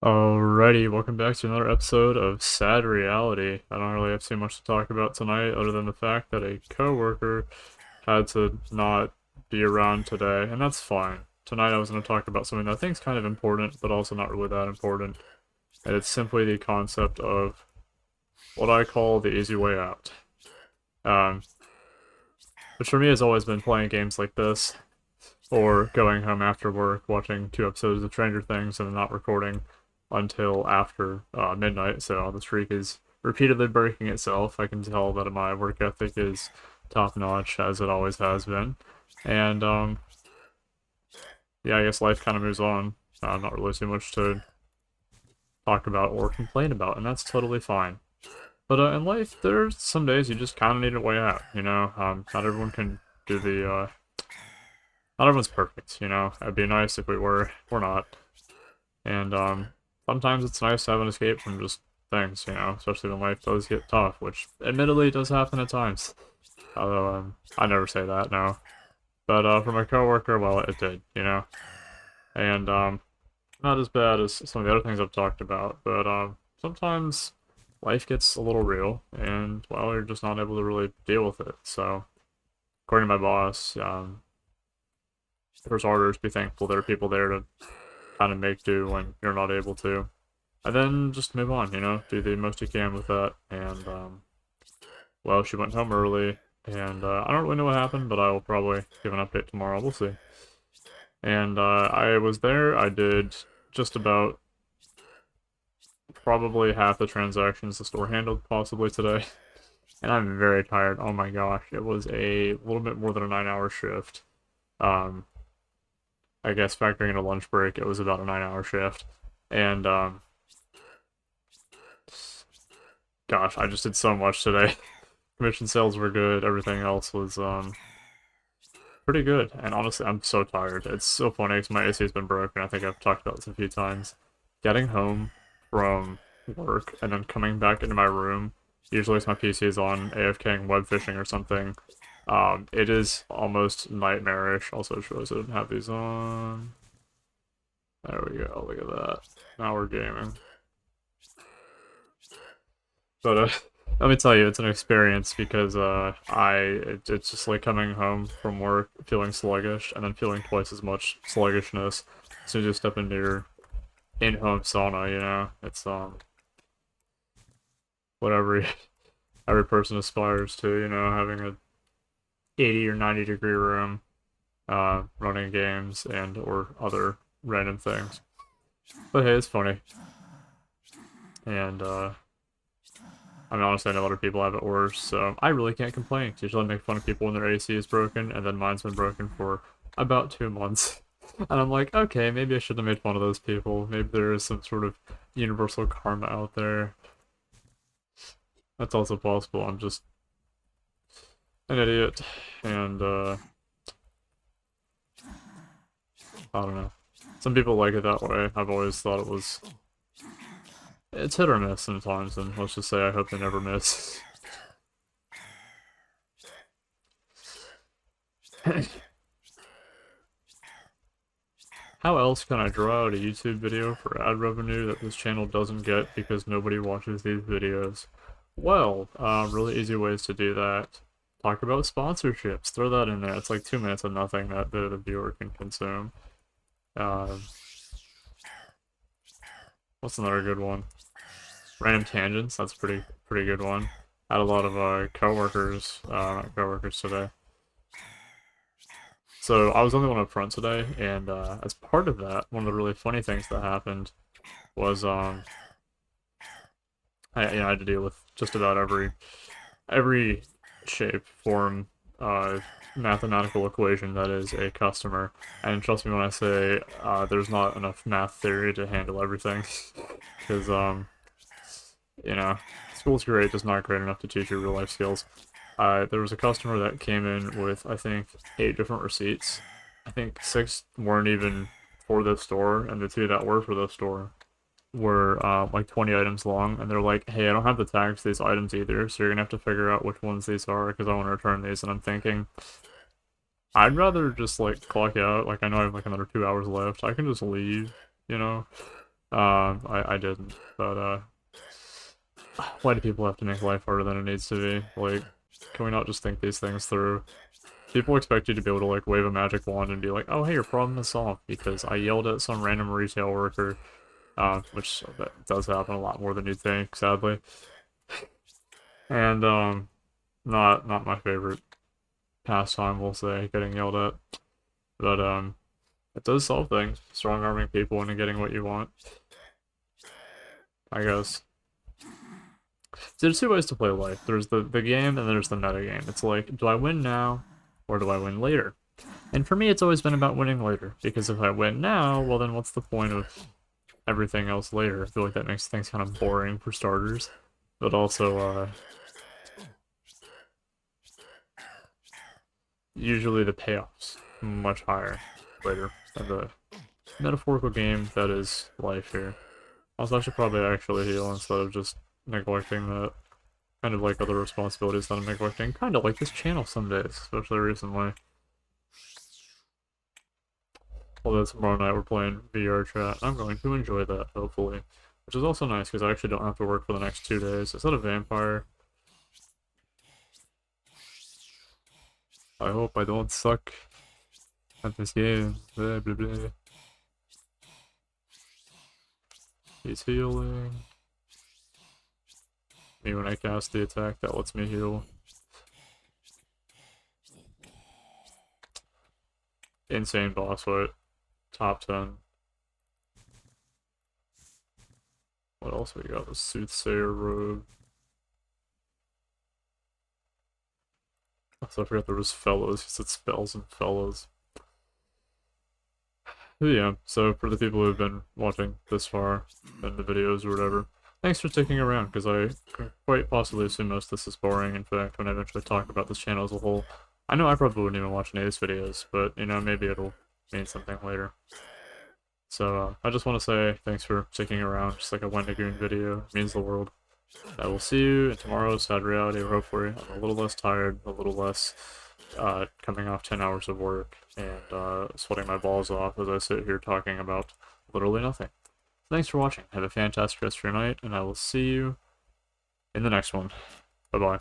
Alrighty, welcome back to another episode of Sad Reality. I don't really have too much to talk about tonight other than the fact that a coworker had to not be around today, and that's fine. Tonight I was going to talk about something that I think is kind of important, but also not really that important, and it's simply the concept of what I call the easy way out. Um, which for me has always been playing games like this, or going home after work, watching 2 episodes of Stranger Things, and not recording until after midnight. So the streak is repeatedly breaking itself. I can tell that my work ethic is top notch, as it always has been. And yeah, I guess life kind of moves on. Not really too much to talk about or complain about, and that's totally fine. But in life, there's some days you just kind of need a way out. Not everyone can do the not everyone's perfect, It'd be nice if we were. We're not. And sometimes it's nice to have an escape from just things, especially when life does get tough, which admittedly does happen at times. Although I never say that, no. But for my coworker, well, it did, And not as bad as some of the other things I've talked about, but sometimes life gets a little real, and well, you're just not able to really deal with it. So, according to my boss, first orders, be thankful there are people there to kind of make do when you're not able to. And then just move on, do the most you can with that. And, well, she went home early, and I don't really know what happened, but I will probably give an update tomorrow. We'll see. And I was there. I did just about probably half the transactions the store handled possibly today. And I'm very tired. Oh my gosh. It was a little bit more than a 9-hour shift. Um, I guess factoring in a lunch break, it was about a 9-hour shift. And gosh, I just did so much today. Commission sales were good. Everything else was pretty good. And honestly, I'm so tired. It's so funny because my AC has been broken. I think I've talked about this a few times. Getting home from work and then coming back into my room. Usually, if my PC is on AFKing, web fishing, or something. It is almost nightmarish. Also, shows I didn't have these on. There we go. Look at that. Now we're gaming. But let me tell you, it's an experience because it's just like coming home from work feeling sluggish and then feeling twice as much sluggishness as soon as you step into your in-home sauna. It's what every person aspires to. Having a 80 or 90 degree room, running games and or other random things. But hey, it's funny, and I mean, honestly, I know other people have it worse, so I really can't complain. 'Cause usually I make fun of people when their AC is broken, and then mine's been broken for about 2 months. And I'm like, okay, maybe I should have made fun of those people. Maybe there is some sort of universal karma out there. That's also possible. I'm just an idiot, and I don't know. Some people like it that way. I've always thought it's hit or miss sometimes, and let's just say I hope they never miss. How else can I draw out a YouTube video for ad revenue that this channel doesn't get because nobody watches these videos? Well, really easy ways to do that. Talk about sponsorships. Throw that in there. It's like 2 minutes of nothing that the viewer can consume. What's another good one? Random tangents. That's pretty good one. Had a lot of coworkers, not coworkers today. So I was the only one up front today, and as part of that, one of the really funny things that happened was I had to deal with just about every shape, form, mathematical equation that is a customer. And trust me when I say there's not enough math theory to handle everything, because you know, school's great, just not great enough to teach you real life skills. There was a customer that came in with, I think, 8 different receipts. I think 6 weren't even for the store, and the 2 that were for the store were like 20 items long. And they're like, hey, I don't have the tags to these items either, so you're gonna have to figure out which ones these are because I want to return these. And I'm thinking, I'd rather just like clock out. Like, I know I have like another 2 hours left. I can just leave, you know? I didn't, but why do people have to make life harder than it needs to be? Like, can we not just think these things through? People expect you to be able to like wave a magic wand and be like, oh hey, your problem is solved because I yelled at some random retail worker, which that does happen a lot more than you think, sadly. And not my favorite pastime, we'll say, getting yelled at. But it does solve things. Strong arming people into getting what you want, I guess. So there's two ways to play life. There's the game and there's the meta game. It's like, do I win now or do I win later? And for me, it's always been about winning later. Because if I win now, well then what's the point of everything else later? I feel like that makes things kind of boring for starters. But also, usually the payoff's much higher later in the metaphorical game that is life here. Also, I should probably actually heal instead of just neglecting that. Kind of like other responsibilities that I'm neglecting. Kind of like this channel some days, especially recently. Although tomorrow night we're playing VR chat. I'm going to enjoy that, hopefully. Which is also nice, because I actually don't have to work for the next 2 days. Is that a vampire? I hope I don't suck at this game. Blah, blah, blah. He's healing. Me when I cast the attack, that lets me heal. Insane boss fight. Top 10. What else we got? The Soothsayer robe. Also, I forgot there was fellows. He said spells and fellows. But yeah, so for the people who've been watching this far in the videos or whatever, thanks for sticking around, because I quite possibly assume most of this is boring. In fact, when I eventually talk about this channel as a whole, I know I probably wouldn't even watch any of these videos, but, you know, maybe it'll mean something later. So, I just want to say thanks for sticking around, just like a Wendigoon video. It means the world. I will see you in tomorrow's Sad Reality, or hopefully I'm a little less tired, a little less coming off 10 hours of work, and sweating my balls off as I sit here talking about literally nothing. Thanks for watching. Have a fantastic rest of your night, and I will see you in the next one. Bye-bye.